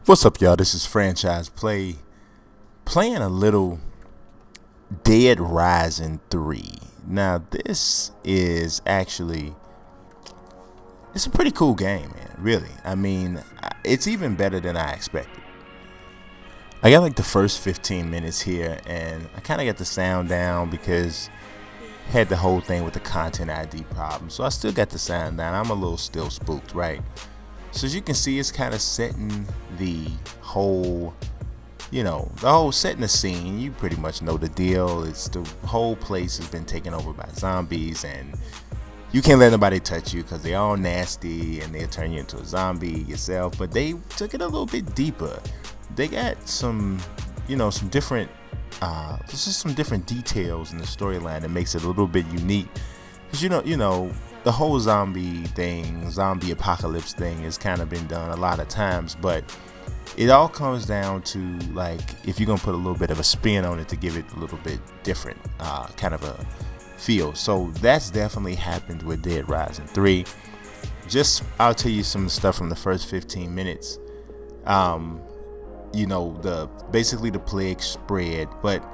What's up, y'all? This is Franchise Play, playing a little Dead Rising 3. Now, this is actually, it's a pretty cool game, man, really. I mean, it's even better than I expected. I got like the first 15 minutes here, and I kind of got the sound down because I had the whole thing with the content ID problem. So I still got the sound down. I'm a little still spooked, right? So as you can see, it's kind of setting the whole, setting the scene. You pretty much know the deal. It's the whole place has been taken over by zombies, and you can't let nobody touch you because they're all nasty and they'll turn you into a zombie yourself. But they took it a little bit deeper. They got some different, there's just some different details in the storyline that makes it a little bit unique. Because the whole zombie apocalypse thing has kind of been done a lot of times, but it all comes down to, like, if you're gonna put a little bit of a spin on it to give it a little bit different kind of a feel. So that's definitely happened with Dead Rising 3. I'll tell you some stuff from the first 15 minutes. Basically the plague spread, but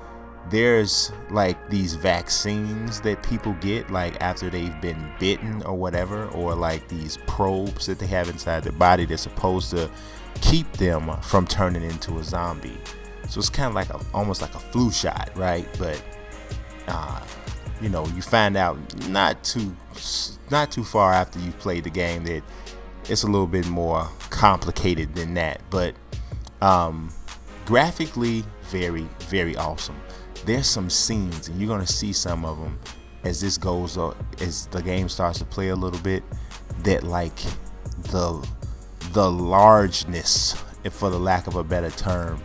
there's like these vaccines that people get like after they've been bitten or whatever, or like these probes that they have inside their body that's supposed to keep them from turning into a zombie. So it's kind of like almost like a flu shot, right? But you find out not too far after you've played the game that it's a little bit more complicated than that. But graphically, very, very awesome. There's some scenes, and you're gonna see some of them as this goes up, as the game starts to play a little bit, that like the largeness, for the lack of a better term,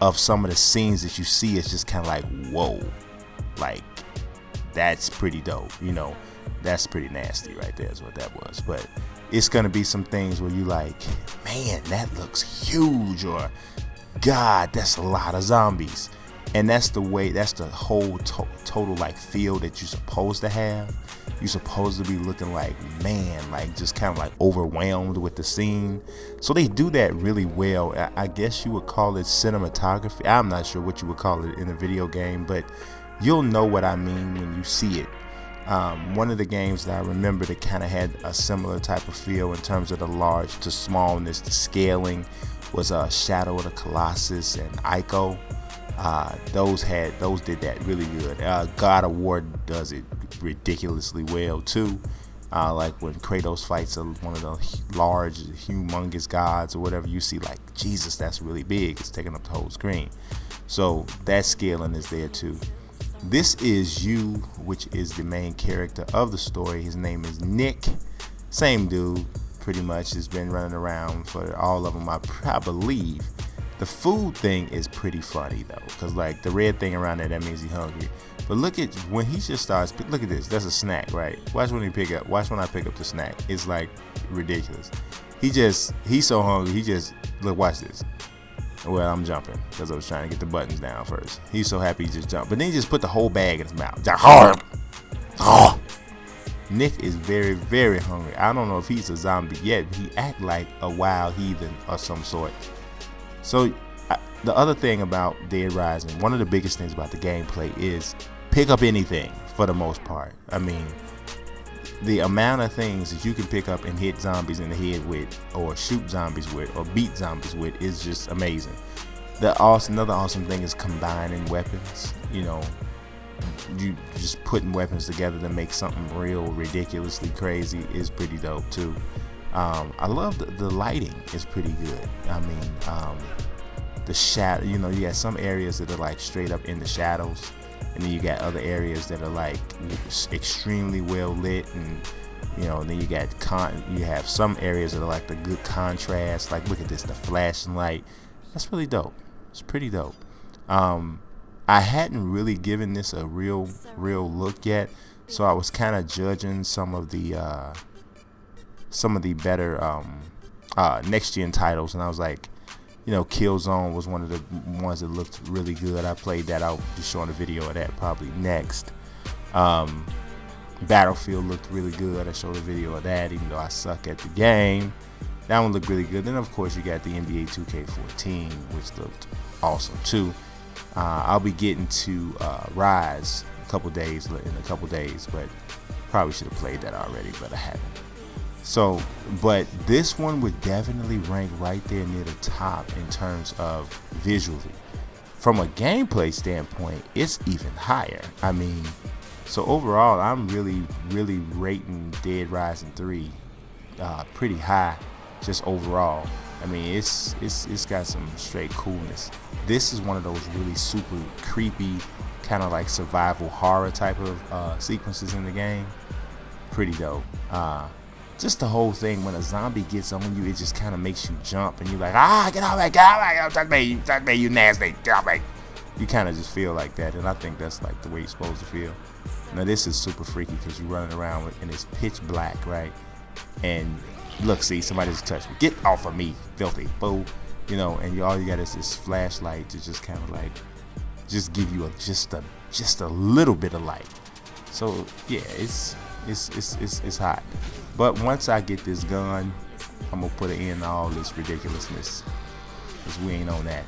of some of the scenes that you see is just kind of like, whoa, like that's pretty dope. That's pretty nasty right there is what that was. But it's gonna be some things where you like, man, that looks huge, or God, that's a lot of zombies. And that's the whole total like feel that you're supposed to have. You're supposed to be looking like, man, like just kind of like overwhelmed with the scene. So they do that really well. I guess you would call it cinematography. I'm not sure what you would call it in a video game, but you'll know what I mean when you see it. One of the games that I remember that kind of had a similar type of feel in terms of the large to smallness, the scaling, was Shadow of the Colossus and Ico. Those did that really good. God of War does it ridiculously well too. Like when Kratos fights one of the large, humongous gods or whatever, you see like, Jesus, that's really big. It's taking up the whole screen. So that scaling is there too. This is you, which is the main character of the story. His name is Nick. Same dude, pretty much, has been running around for all of them, I believe. The food thing is pretty funny though, because like the red thing around there, that means he's hungry. But look at when he just starts, look at this, that's a snack, right? Watch when I pick up the snack. It's like ridiculous. He's so hungry, look, watch this. Well, I'm jumping because I was trying to get the buttons down first. He's so happy he just jumped. But then he just put the whole bag in his mouth. Nick is very, very hungry. I don't know if he's a zombie yet. He act like a wild heathen of some sort. So the other thing about Dead Rising, one of the biggest things about the gameplay is pick up anything for the most part. I mean, the amount of things that you can pick up and hit zombies in the head with, or shoot zombies with, or beat zombies with is just amazing. Another awesome thing is combining weapons. You just putting weapons together to make something real ridiculously crazy is pretty dope too. I love the lighting is pretty good. I mean, the shadow, you got some areas that are like straight up in the shadows, and then you got other areas that are like extremely well lit, and then you got you have some areas that are like the good contrast. Like, look at this, the flashing light. That's really dope. It's pretty dope. I hadn't really given this a real look yet, so I was kind of judging some of the better next gen titles, and I was like, Killzone was one of the ones that looked really good. I played that. I'll be showing a video of that probably next. Battlefield looked really good. I showed a video of that, even though I suck at the game. That one looked really good. Then of course you got the NBA 2K14, which looked awesome too. I'll be getting to Rise in a couple days, but probably should have played that already, but I haven't. So, but this one would definitely rank right there near the top in terms of visually. From a gameplay standpoint, it's even higher. I mean, so overall, I'm really rating Dead Rising 3 pretty high, just overall. I mean, it's got some straight coolness. This is one of those really super creepy, kind of like survival horror type of sequences in the game. Pretty dope. Just the whole thing, when a zombie gets on you, it just kind of makes you jump, and you're like, get off me, touch me, you nasty, get off me. You kind of just feel like that, and I think that's like the way you're supposed to feel. Now this is super freaky because you're running around and it's pitch black, right? And look, see, somebody just touched me. Get off of me, filthy fool. You know, and all you got is this flashlight to just kind of like, just give you just a little bit of light. So yeah, it's hot. But once I get this gun, I'm gonna put an end to all this ridiculousness, because we ain't on that.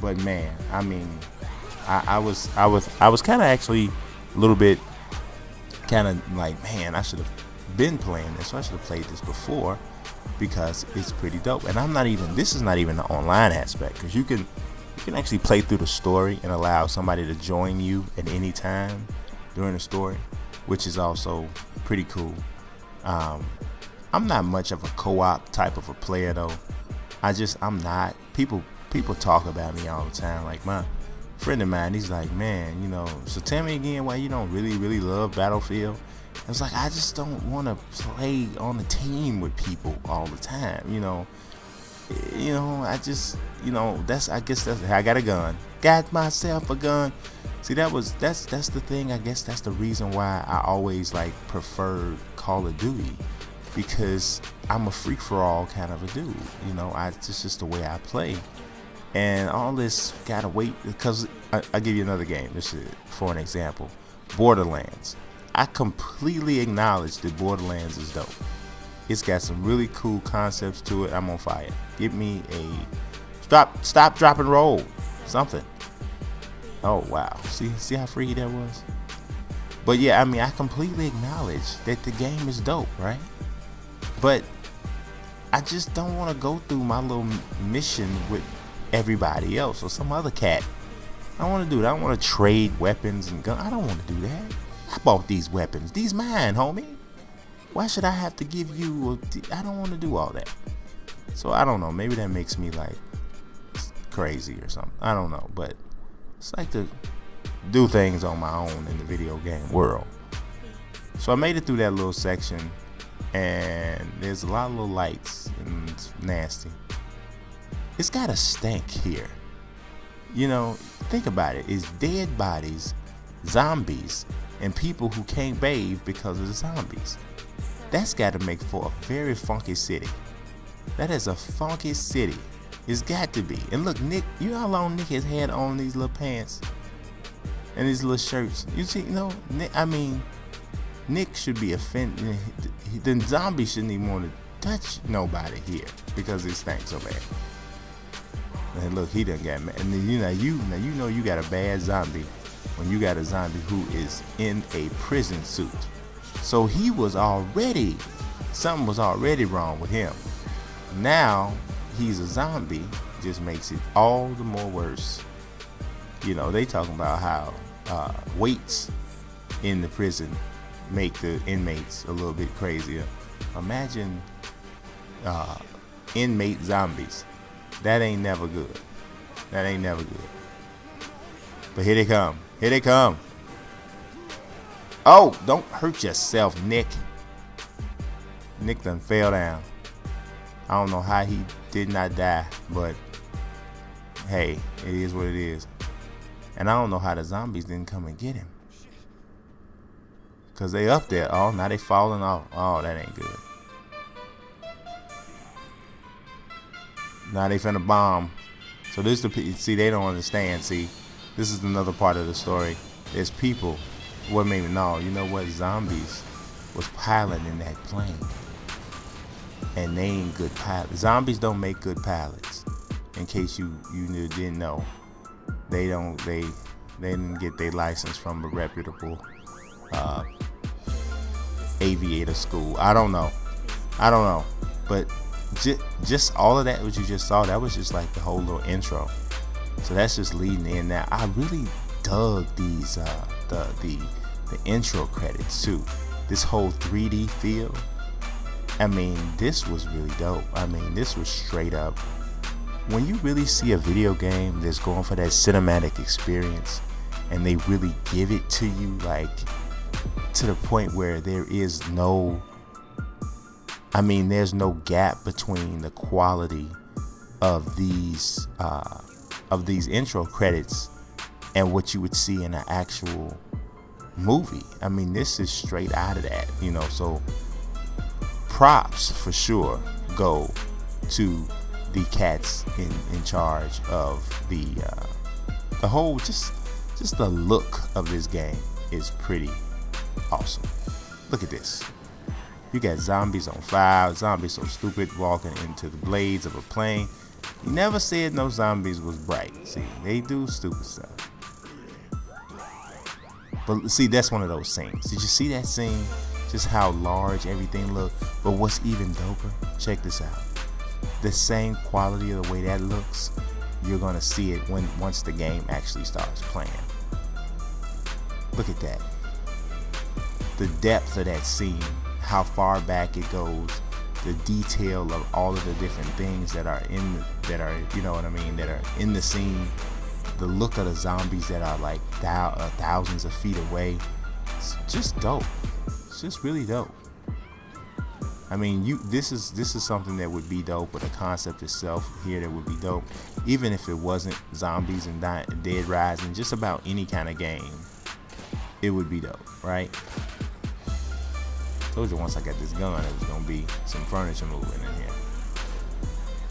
But man, I mean, I was kind of actually a little bit kind of like, man, I should have been playing this. So I should have played this before, because it's pretty dope. And this is not even the online aspect, because you can actually play through the story and allow somebody to join you at any time during the story, which is also pretty cool. I'm not much of a co-op type of a player though. I'm not. People talk about me all the time. Like my friend of mine, he's like, man, you know, so tell me again why you don't really love Battlefield. I was like, I just don't want to play on a team with people all the time. I guess I got a gun. Got myself a gun. See, that's the thing. I guess that's the reason why I always like preferred Call of Duty, because I'm a freak for all kind of a dude. It's just the way I play. And all this gotta wait, because I'll give you another game. This is for an example. Borderlands. I completely acknowledge that Borderlands is dope. It's got some really cool concepts to it. I'm on fire. Give me a stop, drop, and roll. Something. Oh wow. See how freaky that was? But yeah, I mean, I completely acknowledge that the game is dope, right? But I just don't want to go through my little mission with everybody else or some other cat. I don't want to do that. I don't want to trade weapons and guns. I don't want to do that. I bought these weapons. These mine, homie. Why should I have to give you I don't want to do all that. So I don't know. Maybe that makes me like crazy or something. I don't know. But it's like to do things on my own in the video game world. So I made it through that little section, and there's a lot of little lights, and it's nasty. It's got a stank here. Think about it. It's dead bodies, zombies, and people who can't bathe because of the zombies. That's got to make for a very funky city. That is a funky city. It's got to be. And look, Nick, you know how long Nick has had on these little pants and these little shirts? You see, Nick should be offended. The zombie shouldn't even want to touch nobody here because it stinks so bad. And look, he done got mad. And then you got a bad zombie when you got a zombie who is in a prison suit. So something was already wrong with him. Now he's a zombie, just makes it all the more worse. They talking about how weights in the prison make the inmates a little bit crazier. Imagine inmate zombies. That ain't never good. But here they come. Oh, don't hurt yourself, Nick. Nick done fell down. I don't know how he did not die, but hey, it is what it is. And I don't know how the zombies didn't come and get him. Because they up there. Oh, now they falling off. Oh, that ain't good. Now they finna bomb. So this they don't understand. See, this is another part of the story. There's people. Well, maybe no. You know what? Zombies was piloting that plane. and they ain't good pilots. Zombies don't make good pilots. In case you didn't know, they didn't get their license from a reputable aviator school. I don't know, but just all of that what you just saw, that was just like the whole little intro. So that's just leading in. Now I really dug these the intro credits too. This whole 3D feel. I mean, this was really dope. I mean, this was straight up. When you really see a video game that's going for that cinematic experience, and they really give it to you, like to the point where there is no, there's no gap between the quality of these intro credits and what you would see in an actual movie. I mean, this is straight out of that, so props for sure go to the cats in charge of the whole, just the look of this game is pretty awesome. Look at this. You got zombies on fire, zombies so stupid walking into the blades of a plane. You never said no zombies was bright. See, they do stupid stuff. But see, that's one of those scenes. Did you see that scene? Just how large everything looked. But what's even doper? Check this out. The same quality of the way that looks, you're gonna see it once the game actually starts playing. Look at that. The depth of that scene, how far back it goes, the detail of all of the different things that are in the scene, the look of the zombies that are like thousands of feet away. It's just dope. It's just really dope. I mean, this is something that would be dope, but the concept itself here that would be dope, even if it wasn't zombies and Dead Rising, just about any kind of game, it would be dope, right? Told you once I got this gun, it was gonna be some furniture moving in here.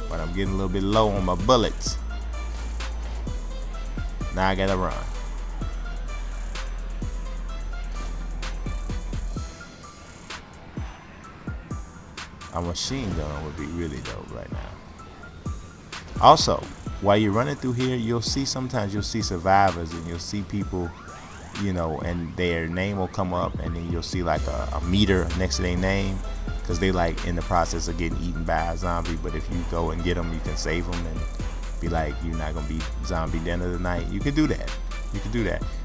But I'm getting a little bit low on my bullets. Now I gotta run. A machine gun would be really dope right now. Also, while you're running through here, sometimes you'll see survivors, and you'll see people, and their name will come up, and then you'll see like a meter next to their name, because they like in the process of getting eaten by a zombie. But if you go and get them, you can save them and be like, you're not gonna be zombie dinner tonight. You can do that.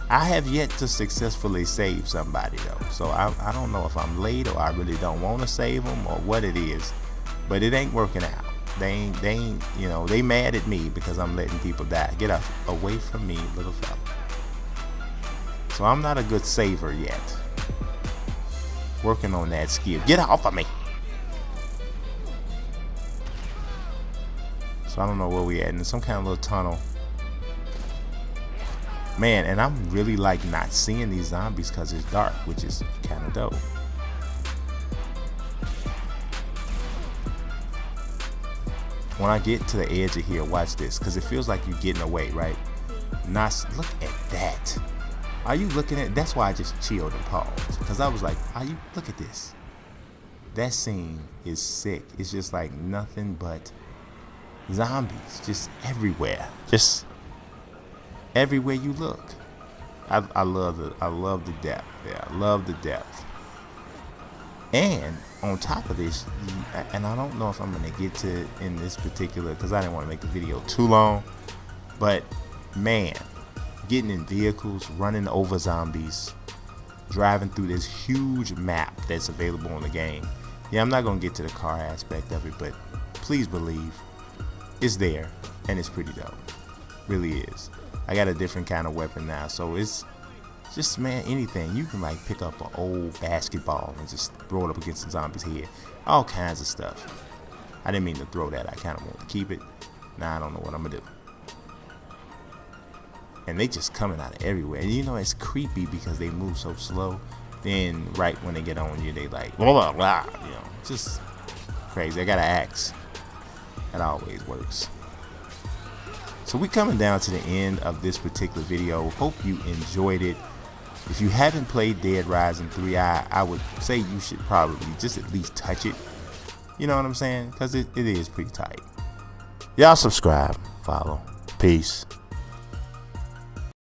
I have yet to successfully save somebody though, so I don't know if I'm late or I really don't want to save them or what it is, but it ain't working out. They ain't they mad at me because I'm letting people die. Get away from me, little fella. So I'm not a good saver yet. Working on that skill. Get off of me. So I don't know where we at, in some kind of little tunnel. Man, and I'm really like not seeing these zombies because it's dark, which is kind of dope. When I get to the edge of here, watch this, because it feels like you're getting away, right? Look at that. Are you looking at? That's why I just chilled and paused, because I was like, look at this. That scene is sick. It's just like nothing but zombies, just everywhere. Just everywhere you look. I love the depth. Yeah, I love the depth. And on top of this, and I don't know if I'm gonna get to it in this particular, because I didn't want to make the video too long, but man, getting in vehicles, running over zombies, driving through this huge map that's available in the game. Yeah, I'm not gonna get to the car aspect of it, but please believe it's there and it's pretty dope. Really is. I got a different kind of weapon now, so it's just, man, anything. You can like pick up an old basketball and just throw it up against the zombie's head. All kinds of stuff. I didn't mean to throw that. I kind of want to keep it. Now I don't know what I'm gonna do. And they just coming out of everywhere. And it's creepy because they move so slow. Then right when they get on you, they like blah blah blah. Just crazy. I got an axe. That always works. So we coming down to the end of this particular video. Hope you enjoyed it. If you haven't played Dead Rising 3, I would say you should probably just at least touch it. You know what I'm saying? Because it is pretty tight. Y'all subscribe, follow. Peace.